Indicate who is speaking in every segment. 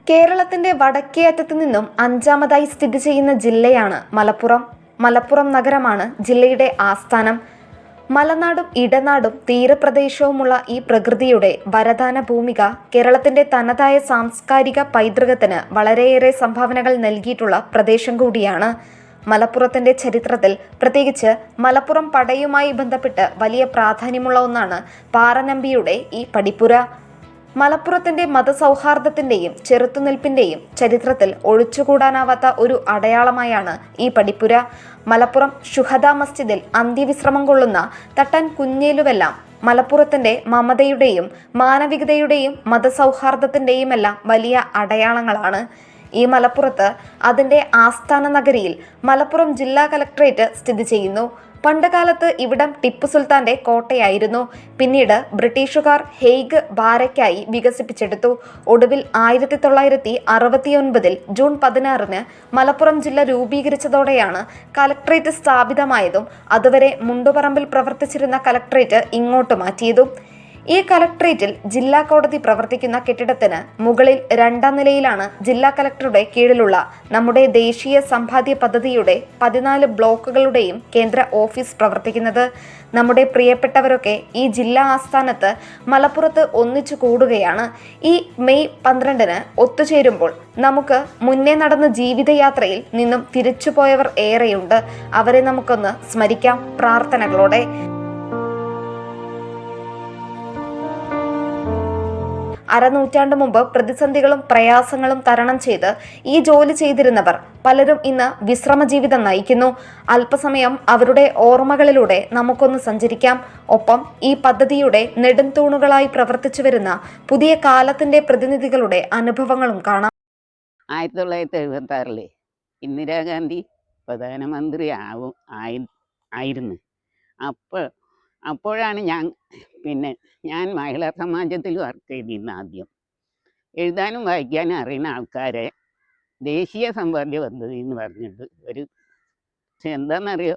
Speaker 1: കേരളത്തിന്റെ വടക്കേ അറ്റത്തു നിന്നും അഞ്ചാമതായി സ്ഥിതി ചെയ്യുന്ന ജില്ലയാണ് മലപ്പുറം. മലപ്പുറം നഗരമാണ് ജില്ലയുടെ ആസ്ഥാനം. മലനാടും ഇടനാടും തീരപ്രദേശവുമുള്ള ഈ പ്രകൃതിയുടെ വരദാന ഭൂമിക കേരളത്തിന്റെ തനതായ സാംസ്കാരിക പൈതൃകത്തിന് വളരെയേറെ സംഭാവനകൾ നൽകിയിട്ടുള്ള പ്രദേശം കൂടിയാണ്. മലപ്പുറത്തിന്റെ ചരിത്രത്തിൽ, പ്രത്യേകിച്ച് മലപ്പുറം പടയുമായി ബന്ധപ്പെട്ട് വലിയ പ്രാധാന്യമുള്ള ഒന്നാണ് പാറനമ്പിയുടെ ഈ പടിപ്പുര. മലപ്പുറത്തിന്റെ മതസൗഹാർദ്ദത്തിന്റെയും ചെറുത്തുനിൽപ്പിന്റെയും ചരിത്രത്തിൽ ഒഴിച്ചുകൂടാനാവാത്ത ഒരു അടയാളമായാണ് ഈ പടിപ്പുര. മലപ്പുറം ശുഹദാ മസ്ജിദിൽ അന്ത്യവിശ്രമം കൊള്ളുന്ന തട്ടൻ കുഞ്ഞേലുവെല്ലാം മലപ്പുറത്തിന്റെ മമതയുടെയും മാനവികതയുടെയും മതസൗഹാർദ്ദത്തിന്റെയുമെല്ലാം വലിയ അടയാളങ്ങളാണ്. ഈ മലപ്പുറത്ത് അതിന്റെ ആസ്ഥാന നഗരിയിൽ മലപ്പുറം ജില്ലാ കലക്ട്രേറ്റ് സ്ഥിതി ചെയ്യുന്നു. പണ്ടുകാലത്ത് ഇവിടം ടിപ്പു സുൽത്താന്റെ കോട്ടയായിരുന്നു. പിന്നീട് ബ്രിട്ടീഷുകാർ ഹേഗ് ബാരയ്ക്കായി വികസിപ്പിച്ചെടുത്തു. ഒടുവിൽ 1969 ജൂൺ 16 മലപ്പുറം ജില്ല രൂപീകരിച്ചതോടെയാണ് കലക്ട്രേറ്റ് സ്ഥാപിതമായതും അതുവരെ മുണ്ടുപറമ്പിൽ പ്രവർത്തിച്ചിരുന്ന കലക്ട്രേറ്റ് ഇങ്ങോട്ട് മാറ്റിയതും. ഈ കലക്ട്രേറ്റിൽ ജില്ലാ കോടതി പ്രവർത്തിക്കുന്ന കെട്ടിടത്തിന് മുകളിൽ 2ാം നിലയിലാണ് ജില്ലാ കലക്ടറുടെ കീഴിലുള്ള നമ്മുടെ ദേശീയ സമ്പാദ്യ പദ്ധതിയുടെ 14 ബ്ലോക്കുകളുടെയും കേന്ദ്ര ഓഫീസ് പ്രവർത്തിക്കുന്നത്. നമ്മുടെ പ്രിയപ്പെട്ടവരൊക്കെ ഈ ജില്ലാ ആസ്ഥാനത്ത് മലപ്പുറത്ത് ഒന്നിച്ചു കൂടുകയാണ്. ഈ മെയ് 12 ഒത്തുചേരുമ്പോൾ നമുക്ക് മുന്നേ നടന്ന ജീവിതയാത്രയിൽ നിന്നും തിരിച്ചുപോയവർ ഏറെയുണ്ട്. അവരെ നമുക്കൊന്ന് സ്മരിക്കാം പ്രാർത്ഥനകളോടെ. അരനൂറ്റാണ്ട് മുമ്പ് പ്രതിസന്ധികളും പ്രയാസങ്ങളും തരണം ചെയ്ത് ഈ ജോലി ചെയ്തിരുന്നവർ പലരും ഇന്ന് വിശ്രമ ജീവിതം നയിക്കുന്നു. അല്പസമയം അവരുടെ ഓർമ്മകളിലൂടെ നമുക്കൊന്ന് സഞ്ചരിക്കാം. ഒപ്പം ഈ പദ്ധതിയുടെ നെടുംതൂണുകളായി പ്രവർത്തിച്ചു വരുന്ന പുതിയ കാലത്തിന്റെ പ്രതിനിധികളുടെ അനുഭവങ്ങളും കാണാം.
Speaker 2: 1976 ഇന്ദിരാഗാന്ധി പ്രധാനമന്ത്രി ആയിരുന്നു. അപ്പോഴാണ് ഞാൻ മഹിളാ സമാജത്തിൽ വർക്ക് ചെയ്തിരുന്നു. ആദ്യം എഴുതാനും വായിക്കാനും അറിയുന്ന ആൾക്കാരെ ദേശീയ സമ്പാദ്യ പദ്ധതി എന്ന് പറഞ്ഞിട്ട് എന്താണെന്നറിയോ,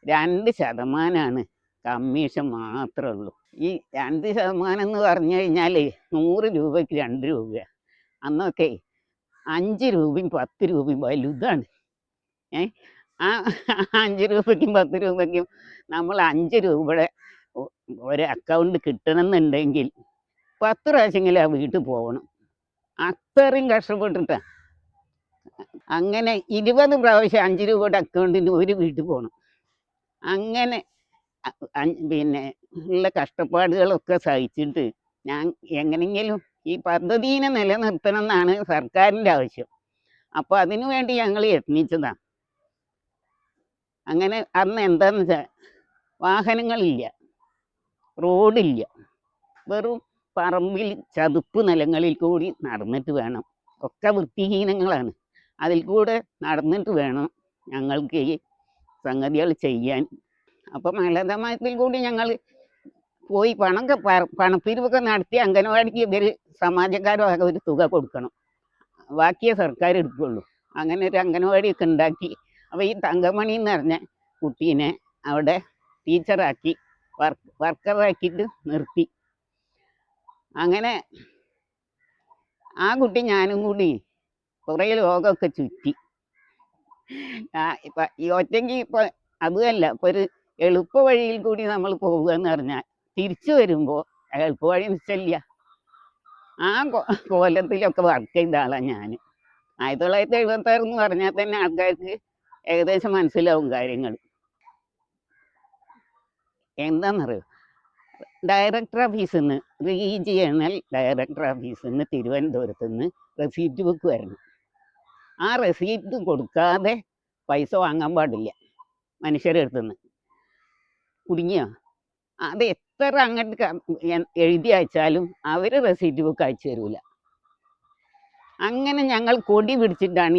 Speaker 2: 2% കമ്മീഷൻ മാത്രമേ ഉള്ളൂ. ഈ 2% എന്ന് പറഞ്ഞു കഴിഞ്ഞാൽ 100 രൂപയ്ക്ക് 2 രൂപ. അന്നൊക്കെ 5 രൂപയും 10 രൂപയും വലുതാണ്. ആ 5 രൂപയ്ക്കും 10 രൂപയ്ക്കും നമ്മൾ 5 രൂപയുടെ ഒരു അക്കൗണ്ട് കിട്ടണമെന്നുണ്ടെങ്കിൽ 10 പ്രാവശ്യമെങ്കിലും ആ വീട്ടിൽ പോകണം. അത്രയും കഷ്ടപ്പെട്ടിട്ടാണ്. അങ്ങനെ 20 പ്രാവശ്യം 5 രൂപയുടെ അക്കൗണ്ടിന് ഒരു വീട്ടിൽ പോകണം. അങ്ങനെ ഉള്ള കഷ്ടപ്പാടുകളൊക്കെ സഹിച്ചിട്ട് ഞാൻ എങ്ങനെയെങ്കിലും ഈ പദ്ധതിയെ നിലനിർത്തണം എന്നാണ് സർക്കാരിൻ്റെ ആവശ്യം. അപ്പോൾ അതിനു വേണ്ടി ഞങ്ങൾ യത്നിച്ചതാണ്. അങ്ങനെ അന്ന് എന്താണെന്ന് വെച്ചാൽ വാഹനങ്ങളില്ല, റോഡില്ല, വെറും പറമ്പിൽ ചതുപ്പ് നിലങ്ങളിൽ കൂടി നടന്നിട്ട് വേണം. ഒക്കെ വൃത്തിഹീനങ്ങളാണ്. അതിൽ കൂടെ നടന്നിട്ട് വേണം ഞങ്ങൾക്ക് ഈ സംഗതികൾ ചെയ്യാൻ. അപ്പം മഹിളാസമാജത്തിൽ കൂടി ഞങ്ങൾ പോയി പണപ്പിരിവൊക്കെ നടത്തി അംഗനവാടിക്ക് ഇവർ സമാജക്കാരും ഒരു തുക കൊടുക്കണം. ബാക്കിയേ സർക്കാർ എടുക്കുകയുള്ളൂ. അങ്ങനെ ഒരു അംഗനവാടിയൊക്കെ ഉണ്ടാക്കി. അപ്പോൾ ഈ തങ്കമണി എന്ന് പറഞ്ഞ കുട്ടീനെ അവിടെ ടീച്ചറാക്കി വർക്കറാക്കിയിട്ട് നിർത്തി. അങ്ങനെ ആ കുട്ടി ഞാനും കൂടി കുറേ ലോകമൊക്കെ ചുറ്റി. ഇപ്പം ഈ ഒറ്റയ്ക്ക് ഇപ്പം അതുമല്ല, ഇപ്പോൾ ഒരു എളുപ്പ വഴിയിൽ കൂടി നമ്മൾ പോവുക എന്ന് പറഞ്ഞാൽ തിരിച്ചു വരുമ്പോൾ എളുപ്പ വഴി നിശ്ചയില്ല. ആ കോലത്തിലൊക്കെ വർക്ക് ചെയ്ത ആളാണ് ഞാൻ. 1976 എന്ന് പറഞ്ഞാൽ തന്നെ ആൾക്കാർക്ക് ഏകദേശം മനസ്സിലാവും കാര്യങ്ങൾ. എന്താണെന്നറിയോ, ഡയറക്ടർ ഓഫീസിൽ നിന്ന്, റീജിയണൽ ഡയറക്ടർ ഓഫീസിൽ നിന്ന് തിരുവനന്തപുരത്ത് നിന്ന് റെസീപ്റ്റ് ബുക്ക് വരണം. ആ റെസീപ്റ്റ് കൊടുക്കാതെ പൈസ വാങ്ങാൻ പാടില്ല മനുഷ്യരുടെ അടുത്ത് നിന്ന്. കുടുങ്ങിയോ? അത് എത്ര അങ്ങോട്ട് എഴുതി അയച്ചാലും അവർ റെസീപ്റ്റ് ബുക്ക് അയച്ചു തരൂല. അങ്ങനെ ഞങ്ങൾ കൊടി പിടിച്ചിട്ടാണ്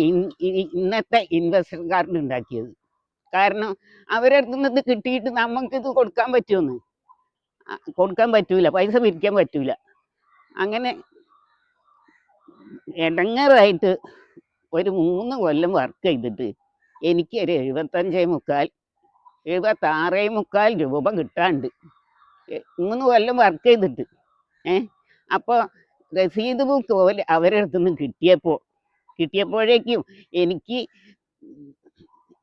Speaker 2: ഇന്നത്തെ ഇൻവെസ്റ്റർ കാർഡ് ഉണ്ടാക്കിയത്. കാരണം അവരുടെ അടുത്ത് നിന്ന് കിട്ടിയിട്ട് നമുക്കിത് കൊടുക്കാൻ പറ്റുമെന്ന് കൊടുക്കാൻ പറ്റൂല, പൈസ പിരിക്കാൻ പറ്റൂല. അങ്ങനെ ഇടങ്ങറായിട്ട് ഒരു 3 കൊല്ലം വർക്ക് ചെയ്തിട്ട് എനിക്ക് ഒരു 76.75 രൂപ കിട്ടാണ്ട് 3 കൊല്ലം വർക്ക് ചെയ്തിട്ട്. അപ്പോൾ രസീത് ബുക്ക് അവരുടെ അടുത്ത് നിന്ന് കിട്ടിയപ്പോഴേക്കും എനിക്ക്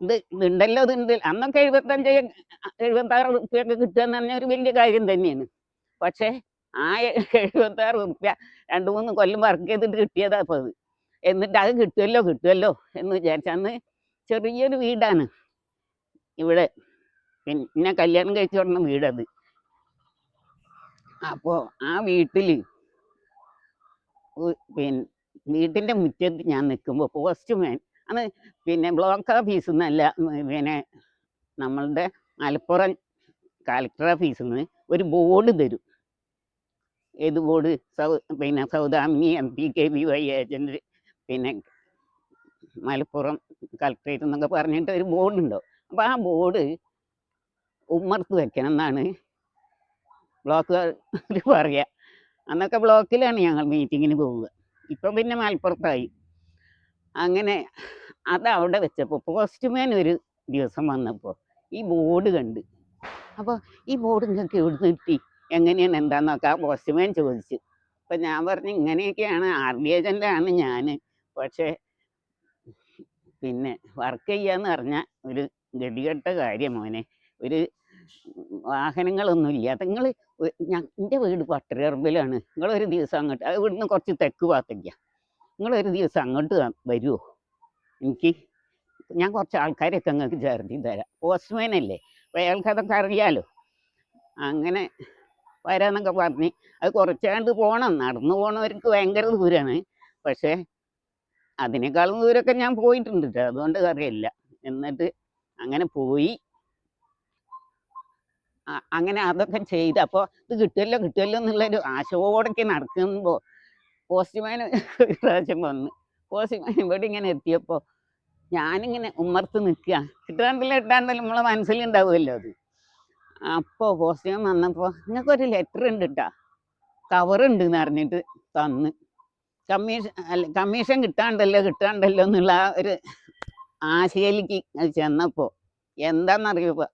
Speaker 2: ഇതുണ്ടല്ലോ, ഇതുണ്ട്. അന്നൊക്കെ 75-76 റുപ്യൊക്കെ കിട്ടുക എന്ന് പറഞ്ഞാൽ ഒരു വലിയ കാര്യം തന്നെയാണ്. പക്ഷെ ആ 76 റുപ്യ 2-3 കൊല്ലം വർക്ക് ചെയ്തിട്ട് കിട്ടിയതാ അപ്പോൾ അത്. എന്നിട്ട് അത് കിട്ടുമല്ലോ എന്ന് വിചാരിച്ച അന്ന് ചെറിയൊരു വീടാണ് ഇവിടെ, പിന്നെ കല്യാണം കഴിച്ചു കൊടുന്ന വീടത്. അപ്പോൾ ആ വീട്ടില് പിന്നെ വീട്ടിൻ്റെ മുറ്റത്ത് ഞാൻ നിൽക്കുമ്പോൾ പോസ്റ്റ്മാൻ അന്ന് പിന്നെ ബ്ലോക്ക് ഓഫീസിൽ നിന്നല്ല, പിന്നെ നമ്മളുടെ മലപ്പുറം കളക്ടർ ഓഫീസിൽ നിന്ന് ഒരു ബോർഡ് തരും. ഏത് ബോർഡ്? പിന്നെ സൗദാമിനി MPKVY ഏജൻറ്, പിന്നെ മലപ്പുറം കളക്ടറേറ്റ് എന്നൊക്കെ പറഞ്ഞിട്ട് ഒരു ബോർഡ് ഉണ്ടോ. അപ്പോൾ ആ ബോർഡ് ഉമ്മർത്ത് വെക്കണം എന്നാണ് ബ്ലോക്കുകാർ പറയുക. അന്നൊക്കെ ബ്ലോക്കിലാണ് ഞങ്ങൾ മീറ്റിങ്ങിന് പോവുക. ഇപ്പം പിന്നെ മലപ്പുറത്തായി. അങ്ങനെ അതവിടെ വെച്ചപ്പോൾ പോസ്റ്റ്മാൻ ഒരു ദിവസം വന്നപ്പോൾ ഈ ബോർഡ് കണ്ട്. അപ്പോൾ ഈ ബോർഡ് നിങ്ങൾക്ക് എവിടെ നിന്ന് കിട്ടി, എങ്ങനെയാണ് എന്താണെന്നൊക്കെ ആ പോസ്റ്റ്മാൻ ചോദിച്ചു. അപ്പം ഞാൻ പറഞ്ഞു ഇങ്ങനെയൊക്കെയാണ്, RD ഏജൻ്റാണ് ഞാൻ, പക്ഷേ പിന്നെ വർക്ക് ചെയ്യാന്ന് പറഞ്ഞാൽ ഒരു ഗതികെട്ട കാര്യം മോനെ. ഒരു വാഹനങ്ങളൊന്നുമില്ല. നിങ്ങൾ എൻ്റെ വീട് പട്ടരപ്പറമ്പിലാണ്. നിങ്ങളൊരു ദിവസം അങ്ങോട്ട്, അത് ഇവിടുന്ന് കുറച്ച് തെക്ക് ഭാഗത്തേക്കാണ്, നിങ്ങളൊരു ദിവസം അങ്ങോട്ട് വരുമോ? ഞാൻ കുറച്ച് ആൾക്കാരെയൊക്കെ നിങ്ങൾക്ക് ചേർത്തി തരാം. പോസ്റ്റ്മാനല്ലേ, അപ്പോൾ അയാൾക്ക് അതൊക്കെ അറിയാലോ. അങ്ങനെ വരാമെന്നൊക്കെ പറഞ്ഞ് അത് കുറച്ചാണ്ട് പോകണം. നടന്നു പോകണവർക്ക് ഭയങ്കര ദൂരമാണ്. പക്ഷേ അതിനേക്കാളും ദൂരമൊക്കെ ഞാൻ പോയിട്ടുണ്ട് കേട്ടോ, അതുകൊണ്ട് അറിയില്ല. എന്നിട്ട് അങ്ങനെ പോയി, അങ്ങനെ അതൊക്കെ ചെയ്ത് അപ്പോൾ ഇത് കിട്ടുമല്ലോ എന്നുള്ളൊരു ആശയോടൊക്കെ നടക്കുമ്പോൾ പോസ്റ്റ്മാൻ ഒരു പ്രാവശ്യം വന്ന്. പോസ്റ്റ്മാൻ ഇവിടെ ഇങ്ങനെ എത്തിയപ്പോൾ ഞാനിങ്ങനെ ഉമ്മർത്ത് നിൽക്കുക. ഇട്ടാണ്ടല്ലോ നമ്മളെ മനസ്സിലുണ്ടാവുമല്ലോ അത്. അപ്പോൾ പോസ്റ്റ്മാൻ വന്നപ്പോൾ നിങ്ങൾക്കൊരു ലെറ്റർ ഉണ്ട് കേട്ടോ, കവറുണ്ട് എന്ന് പറഞ്ഞിട്ട് തന്ന്. കമ്മീഷൻ കിട്ടാണ്ടല്ലോ എന്നുള്ള ആ ഒരു ആശയിലേക്ക് ചെന്നപ്പോൾ എന്താണെന്നറിയുമ്പോൾ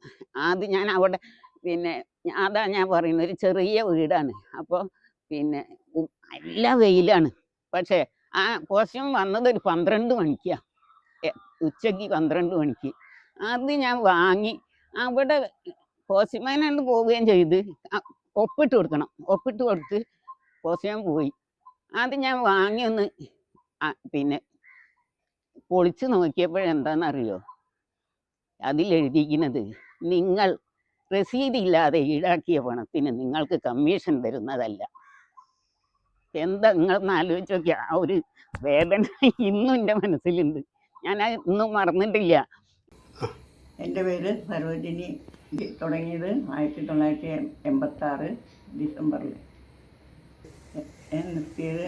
Speaker 2: ആദ്യം ഞാൻ അവിടെ പിന്നെ അതാ ഞാൻ പറയുന്നത്, ഒരു ചെറിയ വീടാണ്. അപ്പോൾ പിന്നെ നല്ല വെയിലാണ്. പക്ഷേ ആ പോസ്റ്റ്മാൻ വന്നത് ഒരു 12 മണിക്കാണ്, ഉച്ചയ്ക്ക് 12 മണിക്ക്. അത് ഞാൻ വാങ്ങി അവിടെ പോസ്റ്റ്മാനാണ്ട് പോവുകയും ചെയ്ത് ഒപ്പിട്ട് കൊടുത്ത് പോസ്റ്റ്മാൻ പോയി. അത് ഞാൻ വാങ്ങി ഒന്ന് പിന്നെ പൊളിച്ച് നോക്കിയപ്പോഴെന്താണെന്നറിയോ, അതിലെഴുതിയിരിക്കുന്നത് നിങ്ങൾ രസീതില്ലാതെ ഈടാക്കിയ പണത്തിന് നിങ്ങൾക്ക് കമ്മീഷൻ തരുന്നതല്ല. എന്താ നിങ്ങളൊന്ന് ആലോചിച്ച് നോക്കിയാൽ ആ ഒരു വേദന ഇന്നും എൻ്റെ മനസ്സിലുണ്ട്. ഞാൻ ഇന്നും മറന്നിട്ടില്ല.
Speaker 3: എൻ്റെ പേര് സരോജിനി. തുടങ്ങിയത് 1986 ഡിസംബറിൽ. നിർത്തിയത്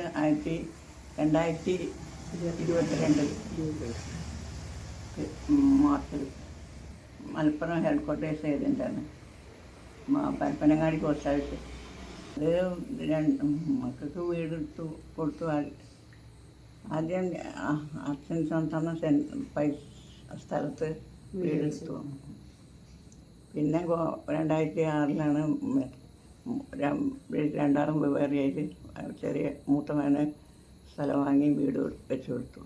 Speaker 3: 2022 മാർച്ചിൽ. മലപ്പുറം ഹെഡ്ക്വാർട്ടേഴ്സ് ഏജൻ്റാണ്, പരപ്പനങ്ങാടി പോസ്റ്റ് ഓഫീസ്. അത് മക്കൾക്ക് വീടെടുത്തു കൊടുത്തു. ആദ്യം അച്ഛൻ തന്ന സ്ഥലത്ത് വീടെടുത്തു. പിന്നെ 2006 രണ്ടാളും വേറെയായിട്ട് ചെറിയ മൂത്തമകന് സ്ഥലം വാങ്ങി വീട് വെച്ചു കൊടുത്തു.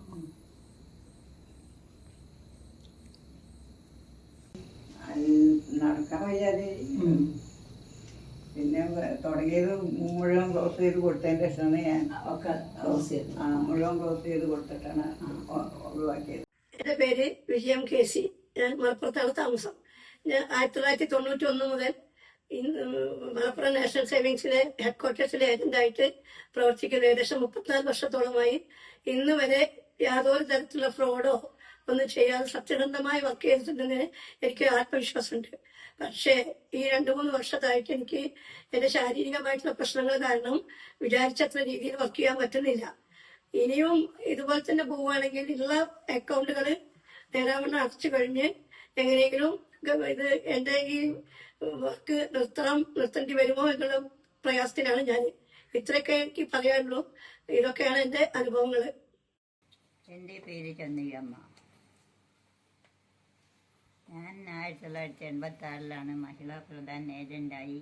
Speaker 3: നടക്കാൻ വയ്യാതെ പിന്നെ തുടങ്ങിയത് മുഴുവൻ ക്ലോസ് ചെയ്ത് കൊടുത്തതിൻ്റെ ശേഷമാണ് ഞാൻ മുഴുവൻ ക്ലോസ് ചെയ്ത് കൊടുത്തിട്ടാണ് ഒഴിവാക്കിയത്.
Speaker 4: എൻ്റെ പേര് വിജയം KC. ഞാൻ മലപ്പുറത്താണ് താമസം. ഞാൻ 1991 മുതൽ മലപ്പുറം നാഷണൽ സേവിങ്സിലെ ഹെഡ്ക്വാർട്ടേഴ്സിലെ ഏജന്റായിട്ട് പ്രവർത്തിക്കുന്നു. ഏകദേശം 34 വർഷത്തോളമായി. ഇന്ന് വരെ യാതൊരു തരത്തിലുള്ള ഫ്രോഡോ ഒന്നും ചെയ്യാതെ സത്യസന്ധമായി വർക്ക് ചെയ്തിട്ടുണ്ടെന്ന് എനിക്ക് ആത്മവിശ്വാസമുണ്ട്. പക്ഷേ ഈ 2-3 വർഷത്തായിട്ട് എനിക്ക് എൻ്റെ ശാരീരികമായിട്ടുള്ള പ്രശ്നങ്ങൾ കാരണം വിചാരിച്ചത്ര രീതിയിൽ വർക്ക് ചെയ്യാൻ പറ്റുന്നില്ല. ഇനിയും ഇതുപോലെ തന്നെ പോവുകയാണെങ്കിൽ ഉള്ള അക്കൗണ്ടുകൾ നേരാവണ്ണം അടച്ചു കഴിഞ്ഞ് എങ്ങനെയെങ്കിലും ഇത് എൻ്റെ ഈ വർക്ക് നിർത്തേണ്ടി വരുമോ എന്നുള്ള പ്രയാസത്തിലാണ് ഞാൻ. ഇത്രയൊക്കെ എനിക്ക് പറയാനുള്ളൂ. ഇതൊക്കെയാണ് എൻ്റെ അനുഭവങ്ങൾ.
Speaker 5: എൻ്റെ പേര് ചന്ദ്രികമ്മ. ഞാൻ 1986 മഹിളാ പ്രധാൻ ഏജൻ്റായി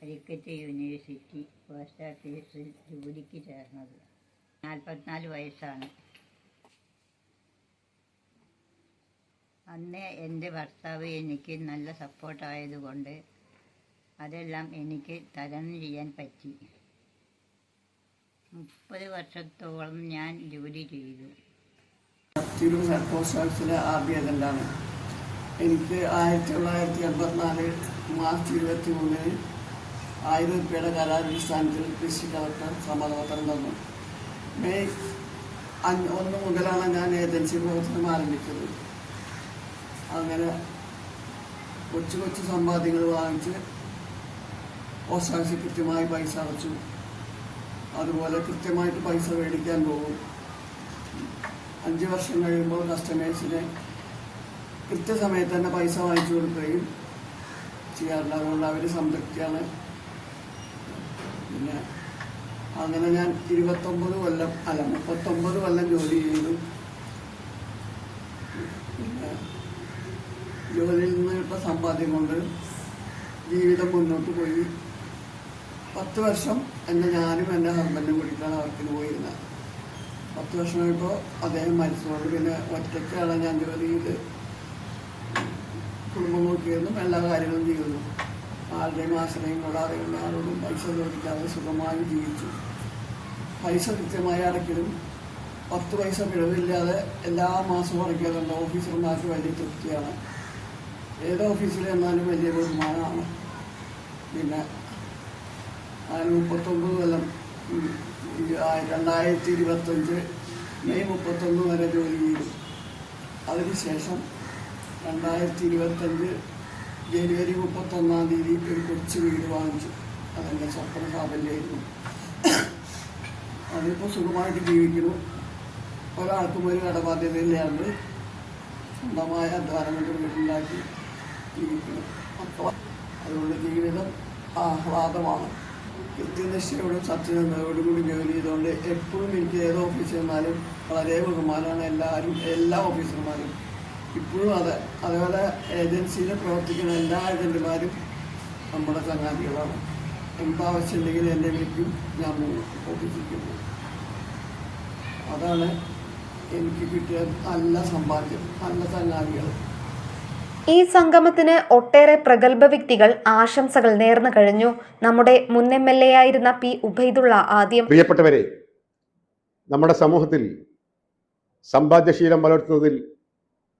Speaker 5: കാലിക്കറ്റ് യൂണിവേഴ്സിറ്റി പോസ്റ്റ് ഓഫീസിൽ ജോലിക്ക് ചേർന്നത്. 44 വയസ്സാണ്. അന്ന് എൻ്റെ ഭർത്താവ് എനിക്ക് നല്ല സപ്പോർട്ടായതുകൊണ്ട് അതെല്ലാം എനിക്ക് തരണം ചെയ്യാൻ പറ്റി. 30 വർഷത്തോളം ഞാൻ ജോലി ചെയ്തു.
Speaker 3: തിരൂർ ഹെഡ് പോസ്റ്റ് ഓഫീസിലെ RD ഏജൻ്റാണ്. എനിക്ക് 1984 മാർച്ച് 23 1000 രൂപയുടെ കരാറടിസ്ഥാനത്തിൽ ഡിസ്ട്രിക്ട് കളക്ടർ സമ്മതപത്രം തന്നു. മെയ് 1 മുതലാണ് ഞാൻ ഏജൻസി പ്രവർത്തനം ആരംഭിച്ചത്. അങ്ങനെ കൊച്ചു കൊച്ചു സമ്പാദ്യങ്ങൾ വാങ്ങിച്ച് പോസ്റ്റ് ഓഫീസിൽ കൃത്യമായി പൈസ അടച്ചു. അതുപോലെ കൃത്യമായിട്ട് പൈസ മേടിക്കാൻ പോകും. 5 വർഷം കഴിയുമ്പോൾ കസ്റ്റമേഴ്സിന് കൃത്യസമയത്ത് തന്നെ പൈസ വാങ്ങിച്ചു കൊടുക്കുകയും ചെയ്യാറില്ല. അതുകൊണ്ട് അവർ സംതൃപ്തിയാണ്. പിന്നെ അങ്ങനെ ഞാൻ 39 കൊല്ലം ജോലി ചെയ്തു. പിന്നെ ജോലിയിൽ നിന്ന് കിട്ടുന്ന സമ്പാദ്യം കൊണ്ട് ജീവിതം മുന്നോട്ട് പോയി. 10 വർഷം ഞാനും എൻ്റെ ഹസ്ബൻഡും കൂടിയിട്ടാണ് വർക്കിന് പോയിരുന്നത്. 10 വർഷം കഴിയുമ്പോൾ അദ്ദേഹം മരിച്ചുകൊണ്ട് പിന്നെ ഒറ്റയ്ക്കാണ് ഞാൻ ജോലി ചെയ്ത് കുടുംബം നോക്കിയിരുന്നു, എല്ലാ കാര്യങ്ങളും ചെയ്യുന്നു. ആരുടെയും ആശ്രയം കൂടാതെ ആരോടും പൈസ ചോദിക്കാതെ സുഖമായി ജീവിച്ചു. പൈസ കൃത്യമായി അടയ്ക്കലും 10 പൈസ പിഴവില്ലാതെ എല്ലാ മാസവും അടയ്ക്കാറുണ്ട്. ഓഫീസർമാർക്ക് വലിയ തൃപ്തിയാണ്. ഏത് ഓഫീസിൽ എന്നാലും വലിയ ബഹുമാനമാണ്. പിന്നെ 39 കൊല്ലം 2025 മെയ് 31 വരെ ജോലി ചെയ്തു. അതിനുശേഷം 2025 ജനുവരി 31-ാം തീയതി ഒരു കൊച്ചു വീട് വാങ്ങിച്ചു. അതെൻ്റെ സ്വപ്ന സാഫല്യമായിരുന്നു. അതിപ്പോൾ സുഖമായിട്ട് ജീവിക്കുന്നു. ഒരാൾക്കും ഒരു കടബാധ്യതയില്ലാണ്ട് സ്വന്തമായ അധ്വാനം കൊണ്ട് വീടുണ്ടാക്കി ജീവിക്കുന്നു. അതുകൊണ്ട് ജീവിതം ആഹ്ലാദമാണ്. കൃത്യനിഷ്ഠയോടും സത്യസന്ധതയോടും കൂടി ജോലി ചെയ്തുകൊണ്ട് എപ്പോഴും എനിക്ക് ഏത് ഓഫീസിൽ ചെന്നാലും വളരെ ബഹുമാനമാണ് എല്ലാ ഓഫീസർമാരും. ഇപ്പോഴും അതേപോലെ ഏജൻസിയിൽ പ്രവർത്തിക്കുന്ന എല്ലാ ഏജൻറ്റുമാരും നമ്മുടെ ചങ്ങാതികളാണ്. എന്താവശ്യമുണ്ടെങ്കിൽ എന്നെ വിളിക്കും, ഞാൻ ഓഫീസിരിക്കുന്നു. അതാണ് എനിക്ക് കിട്ടിയ നല്ല സമ്പാദ്യം, നല്ല ചങ്ങാതികൾ.
Speaker 1: ഈ സംഗമത്തിന് ഒട്ടേറെ പ്രഗത്ഭ വ്യക്തികൾ ആശംസകൾ നേർന്നു കഴിഞ്ഞു. നമ്മുടെ മുൻ MLA ആയിരുന്ന P. ഉബൈദുള്ള ആദ്യം.
Speaker 6: പ്രിയപ്പെട്ടവരെ, നമ്മുടെ സമൂഹത്തിൽ സമ്പാദ്യശീലം വളർത്തുന്നതിൽ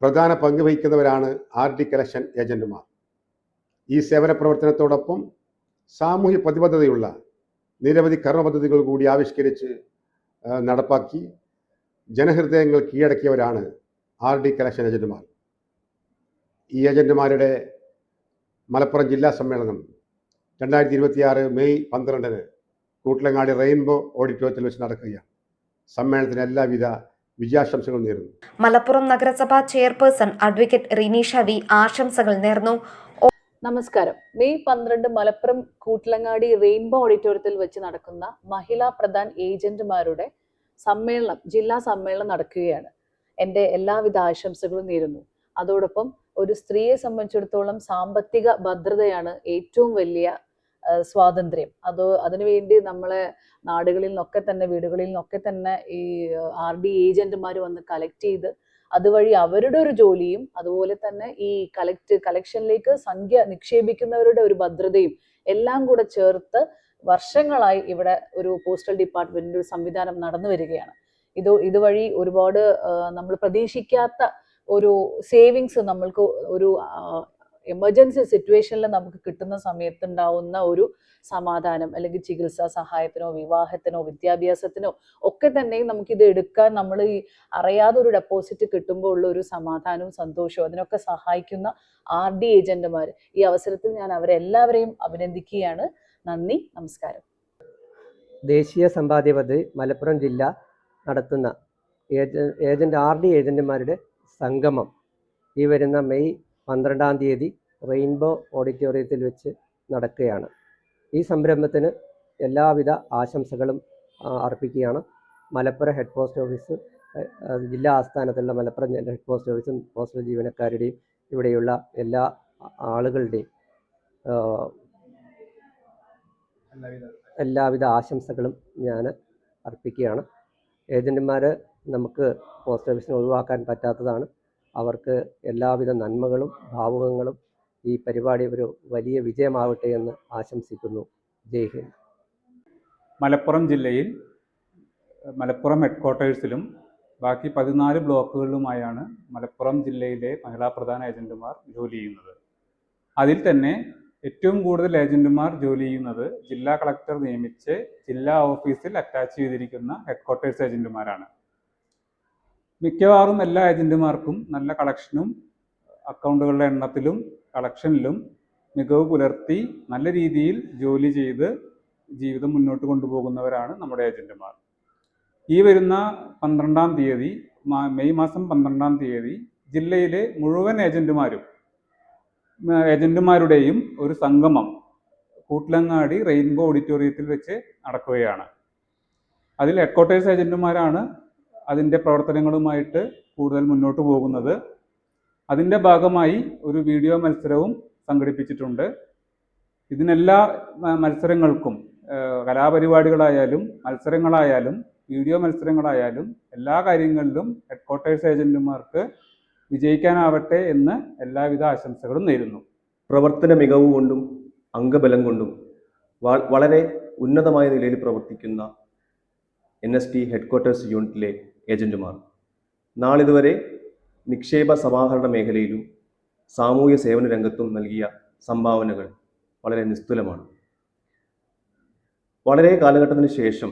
Speaker 6: പ്രധാന പങ്ക് വഹിക്കുന്നവരാണ് RD കളക്ഷൻ ഏജന്റുമാർ. ഈ സേവന പ്രവർത്തനത്തോടൊപ്പം സാമൂഹ്യ പ്രതിബദ്ധതയുള്ള നിരവധി കർമ്മ പദ്ധതികൾ കൂടി ആവിഷ്കരിച്ച് നടപ്പാക്കി ജനഹൃദയങ്ങൾ കീഴടക്കിയവരാണ് RD കളക്ഷൻ ഏജന്റുമാർ. ഈ ഏജന്റുമാരുടെ മലപ്പുറം ജില്ലാ സമ്മേളനം 2026 മെയ് 12 കൂട്ടിലങ്ങാടി റെയിൻബോ ഓഡിറ്റോറിയത്തിൽ വെച്ച് നടക്കുകയാണ്. സമ്മേളനത്തിന് എല്ലാവിധ വിജയാശംസകൾ നേരുന്നു.
Speaker 1: മലപ്പുറം നഗരസഭാ ചെയർപേഴ്സൺ അഡ്വക്കേറ്റ് റിനീഷ V. ആശംസകൾ നേർന്നു.
Speaker 7: നമസ്കാരം. മെയ് 12 മലപ്പുറം കൂട്ടിലങ്ങാടി റെയിൻബോ ഓഡിറ്റോറിയത്തിൽ വെച്ച് നടക്കുന്ന മഹിളാ പ്രധാൻ ഏജന്റുമാരുടെ സമ്മേളനം, ജില്ലാ സമ്മേളനം നടക്കുകയാണ്. എൻ്റെ എല്ലാവിധ ആശംസകളും നേരുന്നു. അതോടൊപ്പം ഒരു സ്ത്രീയെ സംബന്ധിച്ചിടത്തോളം സാമ്പത്തിക ഭദ്രതയാണ് ഏറ്റവും വലിയ സ്വാതന്ത്ര്യം. അതിനുവേണ്ടി നമ്മളെ നാടുകളിൽ നിന്നൊക്കെ തന്നെ, വീടുകളിൽ നിന്നൊക്കെ തന്നെ ഈ RD ഏജന്റുമാർ വന്ന് കളക്ട് ചെയ്ത് അതുവഴി അവരുടെ ഒരു ജോലിയും അതുപോലെ തന്നെ ഈ കളക്ഷനിലേക്ക് സംഖ്യ നിക്ഷേപിക്കുന്നവരുടെ ഒരു ഭദ്രതയും എല്ലാം കൂടെ ചേർത്ത് വർഷങ്ങളായി ഇവിടെ ഒരു പോസ്റ്റൽ ഡിപ്പാർട്ട്മെന്റിന്റെ ഒരു സംവിധാനം നടന്നു വരികയാണ്. ഇതുവഴി ഒരുപാട് നമ്മൾ പ്രതീക്ഷിക്കാത്ത ഒരു സേവിങ്സ് നമ്മൾക്ക് ഒരു എമർജൻസി സിറ്റുവേഷനിൽ നമുക്ക് കിട്ടുന്ന സമയത്ത് ഉണ്ടാവുന്ന ഒരു സമാധാനം, അല്ലെങ്കിൽ ചികിത്സാ സഹായത്തിനോ വിവാഹത്തിനോ വിദ്യാഭ്യാസത്തിനോ ഒക്കെ തന്നെയും നമുക്കിത് എടുക്കാൻ നമ്മൾ ഈ അറിയാതെ ഒരു ഡെപ്പോസിറ്റ് കിട്ടുമ്പോൾ ഉള്ള ഒരു സമാധാനവും സന്തോഷവും അതിനൊക്കെ സഹായിക്കുന്ന RD ഏജന്റുമാർ. ഈ അവസരത്തിൽ ഞാൻ അവരെല്ലാവരെയും അഭിനന്ദിക്കുകയാണ്. നന്ദി, നമസ്കാരം.
Speaker 8: ദേശീയ സമ്പാദ്യ പദ്ധതി മലപ്പുറം ജില്ല നടത്തുന്ന ഏജന്റ് RD ഏജന്റുമാരുടെ സംഗമം ഈ വരുന്ന മെയ് 12-ാം തീയതി റെയിൻബോ ഓഡിറ്റോറിയത്തിൽ വെച്ച് നടക്കുകയാണ്. ഈ സംരംഭത്തിന് എല്ലാവിധ ആശംസകളും അർപ്പിക്കുകയാണ്. മലപ്പുറം ഹെഡ് പോസ്റ്റ് ഓഫീസ്, ജില്ലാ ആസ്ഥാനത്തുള്ള മലപ്പുറം ഹെഡ് പോസ്റ്റ് ഓഫീസും പോസ്റ്റൽ ജീവനക്കാരുടെയും ഇവിടെയുള്ള എല്ലാ ആളുകളുടെയും എല്ലാവിധ ആശംസകളും ഞാൻ അർപ്പിക്കുകയാണ്. ഏജൻറ്റുമാർ നമുക്ക് പോസ്റ്റ് ഓഫീസിന് ഒഴിവാക്കാൻ പറ്റാത്തതാണ്. അവർക്ക് എല്ലാവിധ നന്മകളും ഭാവുകങ്ങളും ഈ പരിപാടി ഒരു വലിയ വിജയമാവട്ടെ എന്ന് ആശംസിക്കുന്നു. ജയ് ഹിന്ദ്.
Speaker 9: മലപ്പുറം ജില്ലയിൽ മലപ്പുറം ഹെഡ്ക്വാർട്ടേഴ്സിലും ബാക്കി 14 ബ്ലോക്കുകളിലുമായാണ് മലപ്പുറം ജില്ലയിലെ മഹിളാ പ്രധാന ഏജൻറ്റുമാർ ജോലി ചെയ്യുന്നത്. അതിൽ തന്നെ ഏറ്റവും കൂടുതൽ ഏജൻറ്റുമാർ ജോലി ചെയ്യുന്നത് ജില്ലാ കളക്ടർ നിയമിച്ച് ജില്ലാ ഓഫീസിൽ അറ്റാച്ച് ചെയ്തിരിക്കുന്ന ഹെഡ്ക്വാർട്ടേഴ്സ് ഏജൻറ്റുമാരാണ്. മിക്കവാറും എല്ലാ ഏജൻറ്റുമാർക്കും നല്ല കളക്ഷനും അക്കൗണ്ടുകളുടെ എണ്ണത്തിലും കളക്ഷനിലും മികവ് പുലർത്തി നല്ല രീതിയിൽ ജോലി ചെയ്ത് ജീവിതം മുന്നോട്ട് കൊണ്ടുപോകുന്നവരാണ് നമ്മുടെ ഏജൻറ്റുമാർ. ഈ വരുന്ന 12-ാം തീയതി, മെയ് മാസം 12-ാം തീയതി ജില്ലയിലെ മുഴുവൻ ഏജൻറ്റുമാരുടെയും ഒരു സംഗമം കൂട്ടിലങ്ങാടി റെയിൻബോ ഓഡിറ്റോറിയത്തിൽ വെച്ച് നടക്കുകയാണ്. അതിൽ ഹെഡ്ക്വാർട്ടേഴ്സ് ഏജൻറ്റുമാരാണ് അതിൻ്റെ പ്രവർത്തനങ്ങളുമായിട്ട് കൂടുതൽ മുന്നോട്ട് പോകുന്നത്. അതിൻ്റെ ഭാഗമായി ഒരു വീഡിയോ മത്സരവും സംഘടിപ്പിച്ചിട്ടുണ്ട്. ഇതിനെല്ലാ മത്സരങ്ങൾക്കും കലാപരിപാടികളായാലും മത്സരങ്ങളായാലും വീഡിയോ മത്സരങ്ങളായാലും എല്ലാ കാര്യങ്ങളിലും ഹെഡ്ക്വാർട്ടേഴ്സ് ഏജൻറ്റുമാർക്ക് വിജയിക്കാനാവട്ടെ എന്ന് എല്ലാവിധ ആശംസകളും നേരുന്നു.
Speaker 10: പ്രവർത്തന മികവ് കൊണ്ടും അംഗബലം കൊണ്ടും വളരെ ഉന്നതമായ നിലയിൽ പ്രവർത്തിക്കുന്ന NST ഹെഡ്ക്വാർട്ടേഴ്സ് യൂണിറ്റിലെ ഏജൻറ്റുമാർ നാളിതുവരെ നിക്ഷേപ സമാഹരണ മേഖലയിലും സാമൂഹ്യ സേവന രംഗത്തും നൽകിയ സംഭാവനകൾ വളരെ നിസ്തുലമാണ്. വളരെ കാലഘട്ടത്തിന് ശേഷം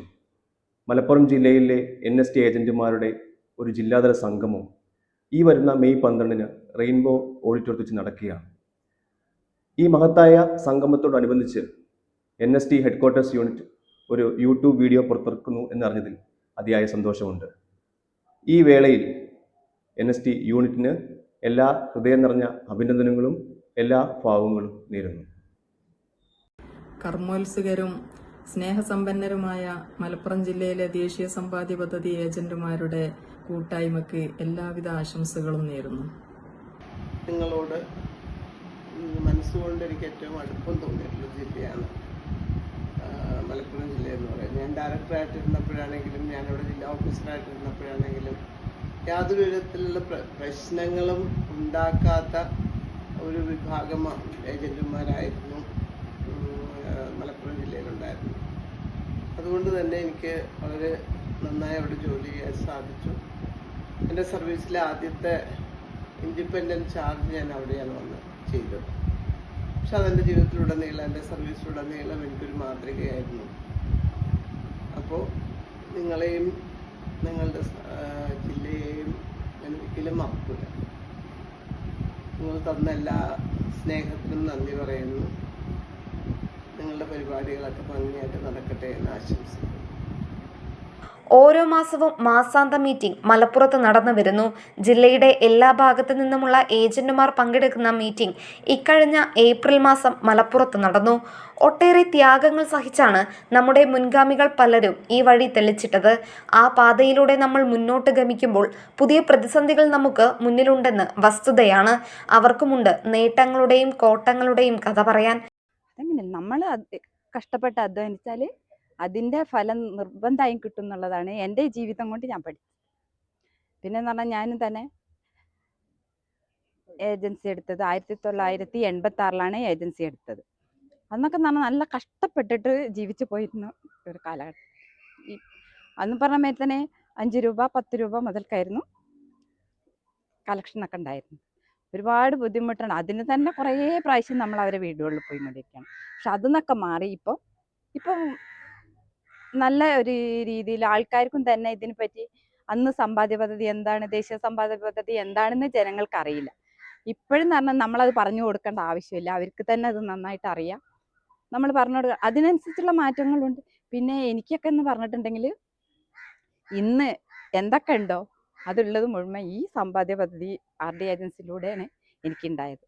Speaker 10: മലപ്പുറം ജില്ലയിലെ NST ഏജൻറ്റുമാരുടെ ഒരു ജില്ലാതല സംഗമം ഈ വരുന്ന മെയ് 12-ന് റെയിൻബോ ഓഡിറ്റോറിയത്തിൽ വെച്ച് നടക്കുകയാണ്. ഈ മഹത്തായ സംഗമത്തോടനുബന്ധിച്ച് NST ഹെഡ്ക്വാർട്ടേഴ്സ് യൂണിറ്റ് ഒരു യൂട്യൂബ് വീഡിയോ പുറത്തിറക്കുന്നു എന്നറിഞ്ഞതിൽ അതിയായ സന്തോഷമുണ്ട്. ഈ വേളയിൽ NST യൂണിറ്റിന് എല്ലാ ഹൃദയം നിറഞ്ഞ അഭിനന്ദനങ്ങളും എല്ലാ ഭാവങ്ങളും നേരുന്നു.
Speaker 11: കർമ്മോത്സുകരും സ്നേഹസമ്പന്നരുമായ മലപ്പുറം ജില്ലയിലെ ദേശീയ സമ്പാദ്യ പദ്ധതി ഏജന്റുമാരുടെ കൂട്ടായ്മയ്ക്ക് എല്ലാവിധ ആശംസകളും നേരുന്നു.
Speaker 3: നിങ്ങളോട് മനസ്സുകൊണ്ട് എനിക്ക് ഏറ്റവും അടുപ്പം തോന്നിയിട്ടുള്ള ജില്ലയാണ് മലപ്പുറം ജില്ല എന്ന് പറയുന്നത്. ഞാൻ ഡയറക്ടറായിട്ടിരുന്നപ്പോഴാണെങ്കിലും ഞാനിവിടെ ജില്ലാ ഓഫീസറായിട്ടിരുന്നപ്പോഴാണെങ്കിലും യാതൊരു വിധത്തിലുള്ള പ്രശ്നങ്ങളും ഉണ്ടാക്കാത്ത ഒരു വിഭാഗം ഏജന്റുമാരായിരുന്നു മലപ്പുറം ജില്ലയിലുണ്ടായിരുന്നു. അതുകൊണ്ട് തന്നെ എനിക്ക് വളരെ നന്നായി അവിടെ ജോലി ചെയ്യാൻ സാധിച്ചു. എൻ്റെ സർവീസിലെ ആദ്യത്തെ ഇൻഡിപെൻഡൻറ്റ് ചാർജ് ഞാൻ അവിടെയാണ് വന്ന് ചെയ്തത്. പക്ഷെ അതെൻ്റെ ജീവിതത്തിലുടനീളം, എൻ്റെ സർവീസിലുടനീളം എനിക്കൊരു മാതൃകയായിരുന്നു. അപ്പോൾ നിങ്ങളെയും നിങ്ങളുടെ ജില്ലയെയും ഞാൻ ഒരിക്കലും മറക്കില്ല. നിങ്ങൾ തന്ന എല്ലാ സ്നേഹത്തിനും നന്ദി പറയുന്നു. നിങ്ങളുടെ പരിപാടികളൊക്കെ ഭംഗിയായിട്ട് നടക്കട്ടെ എന്ന് ആശംസിക്കുന്നു.
Speaker 1: ഓരോ മാസവും മാസാന്ത മീറ്റിംഗ് മലപ്പുറത്ത് നടന്നു വരുന്നു. ജില്ലയുടെ എല്ലാ ഭാഗത്തു നിന്നുമുള്ള ഏജന്റുമാർ പങ്കെടുക്കുന്ന മീറ്റിംഗ് ഇക്കഴിഞ്ഞ ഏപ്രിൽ മാസം മലപ്പുറത്ത് നടന്നു. ഒട്ടേറെ ത്യാഗങ്ങൾ സഹിച്ചാണ് നമ്മുടെ മുൻഗാമികൾ പലരും ഈ വഴി തെളിച്ചിട്ടത്. ആ പാതയിലൂടെ നമ്മൾ മുന്നോട്ട് ഗമിക്കുമ്പോൾ പുതിയ പ്രതിസന്ധികൾ നമുക്ക് മുന്നിലുണ്ടെന്ന് വസ്തുതയാണ്. അവർക്കുമുണ്ട് നേട്ടങ്ങളുടെയും കോട്ടങ്ങളുടെയും കഥ പറയാൻ.
Speaker 12: അതെങ്ങനെ നമ്മൾ കഷ്ടപ്പെട്ട് അധ്വാനിച്ചാൽ അതിൻ്റെ ഫലം നിർബന്ധമായും കിട്ടും എന്നുള്ളതാണ് എൻ്റെ ജീവിതം കൊണ്ട് ഞാൻ പഠിച്ചത്. പിന്നെന്ന് പറഞ്ഞാൽ ഞാനും തന്നെ ഏജൻസി എടുത്തത് 1986 ഏജൻസി എടുത്തത്. അന്നൊക്കെ പറഞ്ഞാൽ നല്ല കഷ്ടപ്പെട്ടിട്ട് ജീവിച്ചു പോയിരുന്ന ഒരു കാലഘട്ടം. അന്ന് പറഞ്ഞ മേൽ തന്നെ 5 രൂപ 10 രൂപ മുതൽക്കായിരുന്നു കളക്ഷനൊക്കെ ഉണ്ടായിരുന്നു. ഒരുപാട് ബുദ്ധിമുട്ടാണ്. അതിന് തന്നെ കുറേ പ്രാവശ്യം നമ്മൾ അവരെ വീടുകളിൽ പോയി കൊണ്ടിരിക്കുകയാണ്. പക്ഷെ അതിന്നൊക്കെ മാറി ഇപ്പം നല്ല ഒരു രീതിയിൽ ആൾക്കാർക്കും തന്നെ ഇതിനെപ്പറ്റി അന്ന് സമ്പാദ്യ പദ്ധതി എന്താണ്, ദേശീയ സമ്പാദ്യ പദ്ധതി എന്താണെന്ന് ജനങ്ങൾക്ക് അറിയില്ല. ഇപ്പോഴും പറഞ്ഞാൽ നമ്മളത് പറഞ്ഞു കൊടുക്കേണ്ട ആവശ്യമില്ല. അവർക്ക് തന്നെ അത് നന്നായിട്ട് അറിയാം. നമ്മൾ പറഞ്ഞു കൊടുക്കുക, അതിനനുസരിച്ചുള്ള മാറ്റങ്ങളുണ്ട്. പിന്നെ എനിക്കൊക്കെ എന്ന് പറഞ്ഞിട്ടുണ്ടെങ്കിൽ ഇന്ന് എന്തൊക്കെ ഉണ്ടോ അതുള്ളത് മുഴുവൻ ഈ സമ്പാദ്യ പദ്ധതി RD ഏജൻസിയിലൂടെയാണ് എനിക്കുണ്ടായത്.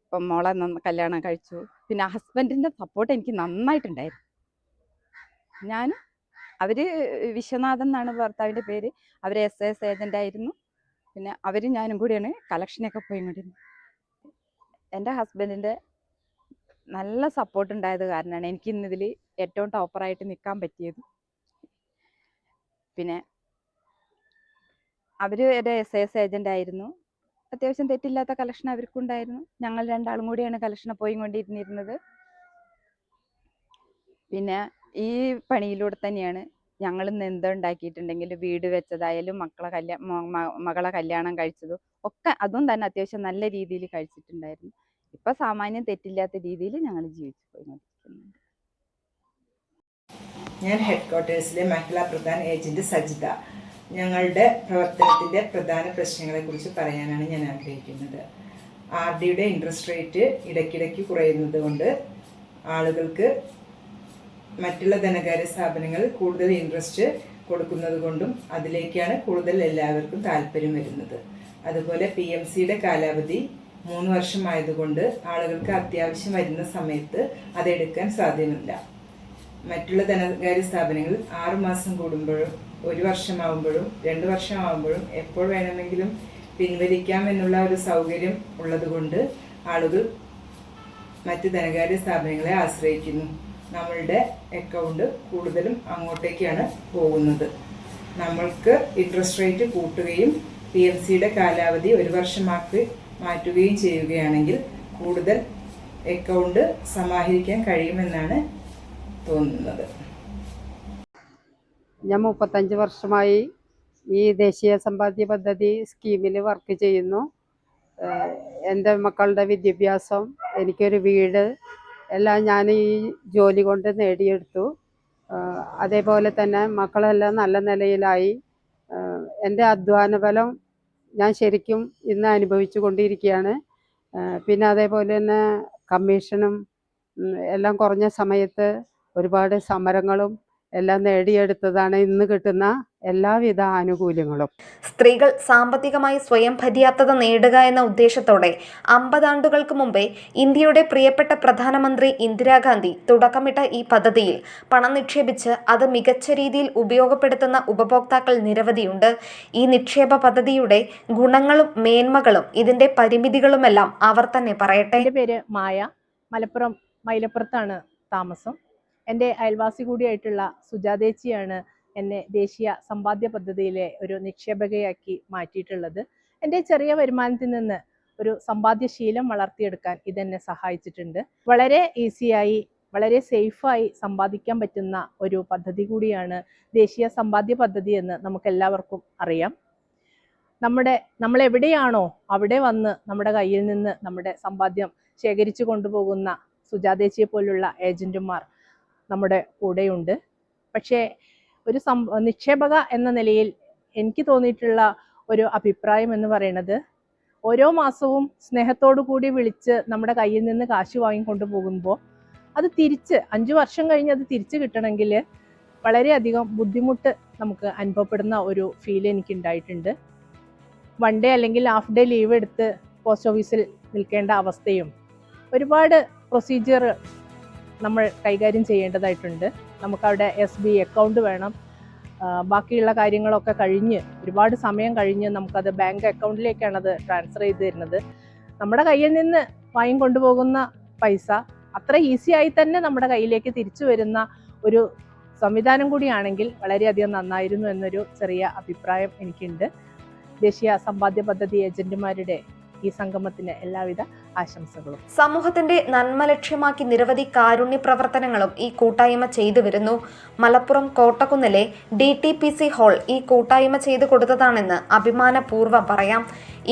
Speaker 12: ഇപ്പം മോളെ കല്യാണം കഴിച്ചു. പിന്നെ ഹസ്ബൻഡിൻ്റെ സപ്പോർട്ട് എനിക്ക് നന്നായിട്ടുണ്ടായിരുന്നു. അവർ വിശ്വനാഥൻ എന്നാണ് ഭർത്താവിൻ്റെ പേര്. അവർ SAS ഏജൻ്റായിരുന്നു. പിന്നെ അവരും ഞാനും കൂടിയാണ് കളക്ഷനൊക്കെ പോയി കൊണ്ടിരുന്നത്. എൻ്റെ ഹസ്ബൻഡിൻ്റെ നല്ല സപ്പോർട്ട് ഉണ്ടായത് കാരണമാണ് എനിക്ക് ഇന്നിതിൽ ഏറ്റവും ടോപ്പറായിട്ട് നിൽക്കാൻ പറ്റിയത്. പിന്നെ അവർ ഒരു SAS ഏജൻ്റ് ആയിരുന്നു. അത്യാവശ്യം തെറ്റില്ലാത്ത കളക്ഷൻ അവർക്കുണ്ടായിരുന്നു. ഞങ്ങൾ രണ്ടാളും കൂടിയാണ് കളക്ഷന് പോയിക്കൊണ്ടിരുന്നിരുന്നത്. പിന്നെ ഈ പണിയിലൂടെ തന്നെയാണ് ഞങ്ങൾ ഇന്ന് എന്തുണ്ടാക്കിയിട്ടുണ്ടെങ്കിൽ വീട് വെച്ചതായാലും മകളെ കല്യാണം കഴിച്ചതും ഒക്കെ അതും തന്നെ അത്യാവശ്യം നല്ല രീതിയിൽ കഴിച്ചിട്ടുണ്ടായിരുന്നു. ഇപ്പം സാമാന്യം തെറ്റില്ലാത്ത രീതിയിൽ ഞങ്ങൾ ജീവിച്ചു പോയിക്കൊണ്ടിരിക്കുന്നുണ്ട്.
Speaker 13: ഞാൻ ഹെഡ് ക്വാർട്ടേഴ്സിലെ മഹിളാ പ്രധാൻ ഏജന്റ് സജിത. ഞങ്ങളുടെ പ്രവർത്തനത്തിൻ്റെ പ്രധാന പ്രശ്നങ്ങളെക്കുറിച്ച് പറയാനാണ് ഞാൻ ആഗ്രഹിക്കുന്നത്. RDയുടെ ഇൻട്രസ്റ്റ് റേറ്റ് ഇടയ്ക്കിടയ്ക്ക് കുറയുന്നത് കൊണ്ട് ആളുകൾക്ക് മറ്റുള്ള ധനകാര്യ സ്ഥാപനങ്ങൾ കൂടുതൽ ഇൻട്രസ്റ്റ് കൊടുക്കുന്നത് കൊണ്ടും അതിലേക്കാണ് കൂടുതൽ എല്ലാവർക്കും താല്പര്യം വരുന്നത്. അതുപോലെ PMCയുടെ കാലാവധി 3 വർഷമായതുകൊണ്ട് ആളുകൾക്ക് അത്യാവശ്യം വരുന്ന സമയത്ത് അതെടുക്കാൻ സാധ്യമല്ല. മറ്റുള്ള ധനകാര്യ സ്ഥാപനങ്ങൾ 6 മാസം കൂടുമ്പോഴും 1 വർഷമാകുമ്പോഴും 2 വർഷമാകുമ്പോഴും എപ്പോൾ വേണമെങ്കിലും പിൻവലിക്കാമെന്നുള്ള ഒരു സൗകര്യം ഉള്ളതുകൊണ്ട് ആളുകൾ മറ്റ് ധനകാര്യ സ്ഥാപനങ്ങളെ ആശ്രയിക്കുന്നു. നമ്മളുടെ അക്കൗണ്ട് കൂടുതലും അങ്ങോട്ടേക്കാണ് പോകുന്നത്. നമ്മൾക്ക് ഇൻട്രസ്റ്റ് റേറ്റ് കൂട്ടുകയും PMCയുടെ കാലാവധി 1 വർഷമാക്കി മാറ്റുകയും ചെയ്യുകയാണെങ്കിൽ കൂടുതൽ അക്കൗണ്ട് സമാഹരിക്കാൻ കഴിയുമെന്നാണ് തോന്നുന്നത്.
Speaker 14: ഞാൻ 35 വർഷമായി ഈ ദേശീയ സമ്പാദ്യ പദ്ധതി സ്കീമിൽ വർക്ക് ചെയ്യുന്നു. എൻ്റെ മക്കളുടെ വിദ്യാഭ്യാസം, എനിക്കൊരു വീട് എല്ലാം ഞാൻ ഈ ജോലി കൊണ്ട് നേടിയെടുത്തു. അതേപോലെ തന്നെ മക്കളെല്ലാം നല്ല നിലയിലായി. എൻ്റെ അധ്വാന ഫലം ഞാൻ ശരിക്കും ഇന്ന് അനുഭവിച്ചു കൊണ്ടിരിക്കുകയാണ്. പിന്നെ അതേപോലെ തന്നെ കമ്മീഷനും എല്ലാം കുറഞ്ഞ സമയത്ത് ഒരുപാട് സമരങ്ങളും എല്ലാം നേടിയെടുത്തതാണ് ഇന്ന് കിട്ടുന്ന എല്ലാവിധ ആനുകൂല്യങ്ങളും.
Speaker 1: സ്ത്രീകൾ സാമ്പത്തികമായി സ്വയം പര്യാപ്തത നേടുക എന്ന ഉദ്ദേശത്തോടെ 50 ആണ്ടുകൾക്ക് മുമ്പേ ഇന്ത്യയുടെ പ്രിയപ്പെട്ട പ്രധാനമന്ത്രി ഇന്ദിരാഗാന്ധി തുടക്കമിട്ട ഈ പദ്ധതിയിൽ പണം നിക്ഷേപിച്ച് അത് മികച്ച രീതിയിൽ ഉപയോഗപ്പെടുത്തുന്ന ഉപഭോക്താക്കൾ നിരവധിയുണ്ട്. ഈ നിക്ഷേപ പദ്ധതിയുടെ ഗുണങ്ങളും മേന്മകളും ഇതിന്റെ പരിമിതികളുമെല്ലാം അവർ തന്നെ പറയട്ടെ.
Speaker 7: എൻ്റെ പേര് മായ. മലപ്പുറം മൈലപ്പുറത്താണ് താമസം. എൻ്റെ അയൽവാസി കൂടിയായിട്ടുള്ള സുജാതേച്ചിയാണ് എന്നെ ദേശീയ സമ്പാദ്യ പദ്ധതിയിലെ ഒരു നിക്ഷേപകയാക്കി മാറ്റിയിട്ടുള്ളത്. എൻ്റെ ചെറിയ വരുമാനത്തിൽ നിന്ന് ഒരു സമ്പാദ്യശീലം വളർത്തിയെടുക്കാൻ ഇതെന്നെ സഹായിച്ചിട്ടുണ്ട്. വളരെ ഈസിയായി വളരെ സേഫായി സമ്പാദിക്കാൻ പറ്റുന്ന ഒരു പദ്ധതി കൂടിയാണ് ദേശീയ സമ്പാദ്യ പദ്ധതി എന്ന് നമുക്കെല്ലാവർക്കും അറിയാം. നമ്മൾ എവിടെയാണോ അവിടെ വന്ന് നമ്മുടെ കയ്യിൽ നിന്ന് നമ്മുടെ സമ്പാദ്യം ശേഖരിച്ചു കൊണ്ടുപോകുന്ന സുജാതേച്ചിയെ പോലുള്ള ഏജന്റുമാർ നമ്മുടെ കൂടെയുണ്ട്. പക്ഷേ ഒരു നിക്ഷേപക എന്ന നിലയിൽ എനിക്ക് തോന്നിയിട്ടുള്ള ഒരു അഭിപ്രായം എന്ന് പറയുന്നത്, ഓരോ മാസവും സ്നേഹത്തോടു കൂടി വിളിച്ച് നമ്മുടെ കയ്യിൽ നിന്ന് കാശ് വാങ്ങിക്കൊണ്ടു പോകുമ്പോൾ അത് തിരിച്ച് 5 വർഷം കഴിഞ്ഞ് അത് തിരിച്ച് കിട്ടണമെങ്കിൽ വളരെയധികം ബുദ്ധിമുട്ട് നമുക്ക് അനുഭവപ്പെടുന്ന ഒരു ഫീൽ എനിക്കുണ്ടായിട്ടുണ്ട്. 1 ഡേ അല്ലെങ്കിൽ ഹാഫ് ഡേ ലീവ് എടുത്ത് പോസ്റ്റ് ഓഫീസിൽ നിൽക്കേണ്ട അവസ്ഥയും ഒരുപാട് പ്രൊസീജിയർ നമ്മൾ കൈകാര്യം ചെയ്യേണ്ടതായിട്ടുണ്ട്. നമുക്കവിടെ SB അക്കൗണ്ട് വേണം. ബാക്കിയുള്ള കാര്യങ്ങളൊക്കെ കഴിഞ്ഞ് ഒരുപാട് സമയം കഴിഞ്ഞ് നമുക്കത് ബാങ്ക് അക്കൗണ്ടിലേക്കാണ് അത് ട്രാൻസ്ഫർ ചെയ്ത് തരുന്നത്. നമ്മുടെ കയ്യിൽ നിന്ന് വാങ്ങിക്കൊണ്ടുപോകുന്ന പൈസ അത്ര ഈസിയായി തന്നെ നമ്മുടെ കയ്യിലേക്ക് തിരിച്ചു വരുന്ന ഒരു സംവിധാനം കൂടിയാണെങ്കിൽ വളരെയധികം നന്നായിരുന്നു എന്നൊരു ചെറിയ അഭിപ്രായം എനിക്കുണ്ട്. ദേശീയ സമ്പാദ്യ പദ്ധതി ഏജന്റുമാരുടെ ഈ സംഗമത്തിന് എല്ലാവിധ ആശംസകളും.
Speaker 1: സമൂഹത്തിന്റെ നന്മ ലക്ഷ്യമാക്കി നിരവധി കാരുണ്യ പ്രവർത്തനങ്ങളും ഈ കൂട്ടായ്മ ചെയ്തു വരുന്നു. മലപ്പുറം കോട്ടക്കുന്നിലെ DTPC ഹാൾ ഈ കൂട്ടായ്മ ചെയ്തു കൊടുത്തതാണെന്ന് അഭിമാനപൂർവ്വം പറയാം.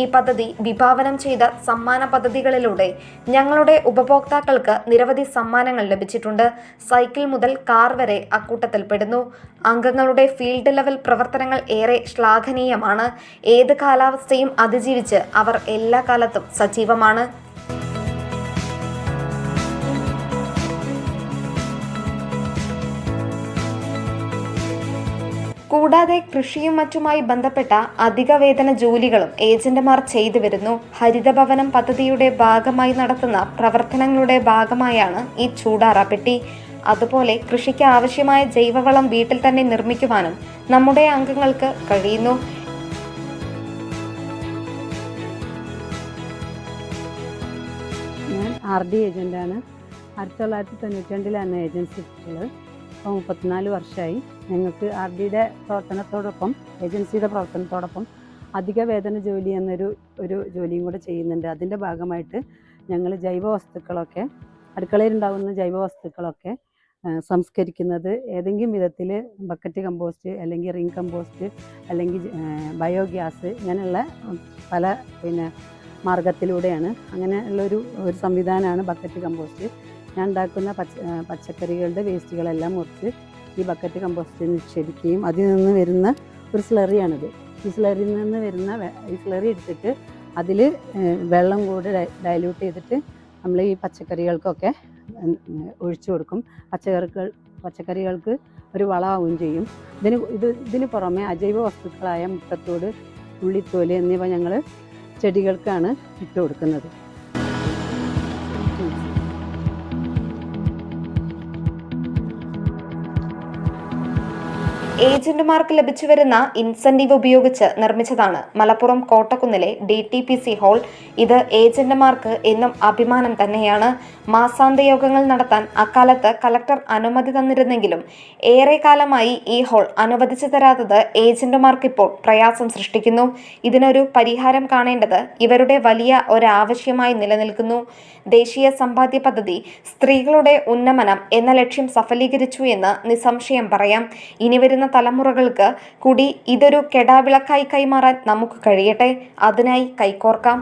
Speaker 1: ഈ പദ്ധതി വിഭാവനം ചെയ്ത സമ്മാന പദ്ധതികളിലൂടെ ഞങ്ങളുടെ ഉപഭോക്താക്കൾക്ക് നിരവധി സമ്മാനങ്ങൾ ലഭിച്ചിട്ടുണ്ട്. സൈക്കിൾ മുതൽ കാർ വരെ അക്കൂട്ടത്തിൽ പെടുന്നു. അംഗങ്ങളുടെ ഫീൽഡ് ലെവൽ പ്രവർത്തനങ്ങൾ ഏറെ ശ്ലാഘനീയമാണ്. ഏത് കാലാവസ്ഥയും അതിജീവിച്ച് അവർ എല്ലാ കാലത്തും സജീവമാണ്. കൂടാതെ കൃഷിയും മറ്റുമായി ബന്ധപ്പെട്ട അധിക വേതന ജോലികളും ഏജന്റുമാർ ചെയ്തു വരുന്നു. ഹരിതഭവനം പദ്ധതിയുടെ ഭാഗമായി നടത്തുന്ന പ്രവർത്തനങ്ങളുടെ ഭാഗമായാണ് ഈ ചൂടാറ പെട്ടി. അതുപോലെ കൃഷിക്ക് ആവശ്യമായ ജൈവവളം വീട്ടിൽ തന്നെ നിർമ്മിക്കുവാനും നമ്മുടെ അംഗങ്ങൾക്ക് കഴിയുന്നു.
Speaker 14: ഞാൻ RD ഏജന്റാണ്. 1992 ഏജൻസി ഇട്ടിട്ടുള്ളത്. ഇപ്പോൾ 34 വർഷമായി. ഞങ്ങൾക്ക് ആർ ഡിയുടെ പ്രവർത്തനത്തോടൊപ്പം ഏജൻസിയുടെ പ്രവർത്തനത്തോടൊപ്പം അധിക വേതന ജോലി എന്നൊരു ജോലിയും കൂടെ ചെയ്യുന്നുണ്ട്. അതിൻ്റെ ഭാഗമായിട്ട് ഞങ്ങൾ ജൈവ വസ്തുക്കളൊക്കെ അടുക്കളയിലുണ്ടാകുന്ന ജൈവ വസ്തുക്കളൊക്കെ സംസ്കരിക്കുന്നത് ഏതെങ്കിലും വിധത്തിൽ ബക്കറ്റ് കമ്പോസ്റ്റ് അല്ലെങ്കിൽ റിംഗ് കമ്പോസ്റ്റ് അല്ലെങ്കിൽ ബയോഗ്യാസ് ഇങ്ങനെയുള്ള പല മാർഗത്തിലൂടെയാണ്. അങ്ങനെയുള്ളൊരു സംവിധാനമാണ് ബക്കറ്റ് കമ്പോസ്റ്റ്. ഞാൻ ഉണ്ടാക്കുന്ന പച്ചക്കറികളുടെ വേസ്റ്റുകളെല്ലാം മുറിച്ച് ഈ ബക്കറ്റ് കമ്പോസ്റ്റിൽ നിക്ഷേപിക്കുകയും അതിൽ നിന്ന് വരുന്ന ഒരു സ്ലറിയാണിത്. ഈ സ്ലറിയിൽ നിന്ന് വരുന്ന ഈ സ്ലറി എടുത്തിട്ട് അതിൽ വെള്ളം കൂടി ഡൈല്യൂട്ട് ചെയ്തിട്ട് നമ്മൾ ഈ പച്ചക്കറികൾക്കൊക്കെ ഒഴിച്ചു കൊടുക്കും. പച്ചക്കറികൾക്ക് ഒരു വളമാവുകയും ചെയ്യും. ഇതിന് പുറമെ അജൈവ വസ്തുക്കളായ മുട്ടത്തോട്, ഉള്ളിത്തോല് എന്നിവ ഞങ്ങൾ ചെടികൾക്കാണ് ഇട്ട് കൊടുക്കുന്നത്.
Speaker 1: ഏജന്റുമാർക്ക് ലഭിച്ചുവരുന്ന ഇൻസെന്റീവ് ഉപയോഗിച്ച് നിർമ്മിച്ചതാണ് മലപ്പുറം കോട്ടക്കുന്നിലെ DTPC ഹാൾ. ഇത് ഏജന്റുമാർക്ക് എന്നും അഭിമാനം തന്നെയാണ്. മാസാന്ത യോഗങ്ങൾ നടത്താൻ അക്കാലത്ത് കളക്ടർ അനുമതി തന്നിരുന്നെങ്കിലും ഏറെക്കാലമായി ഈ ഹാൾ അനുവദിച്ചു തരാത്തത് ഏജന്റുമാർക്കിപ്പോൾ പ്രയാസം സൃഷ്ടിക്കുന്നു. ഇതിനൊരു പരിഹാരം കാണേണ്ടത് ഇവരുടെ വലിയ ഒരാവശ്യമായി നിലനിൽക്കുന്നു. ദേശീയ സമ്പാദ്യ പദ്ധതി സ്ത്രീകളുടെ ഉന്നമനം എന്ന ലക്ഷ്യം സഫലീകരിച്ചു എന്ന് നിസ്സംശയം പറയാം. ഇനി വരുന്ന തലമുറകൾക്ക് കൂടി ഇതൊരു കെടാവിളക്കായി കൈമാറാൻ നമുക്ക് കഴിയട്ടെ. അതിനായി കൈകോർക്കാം.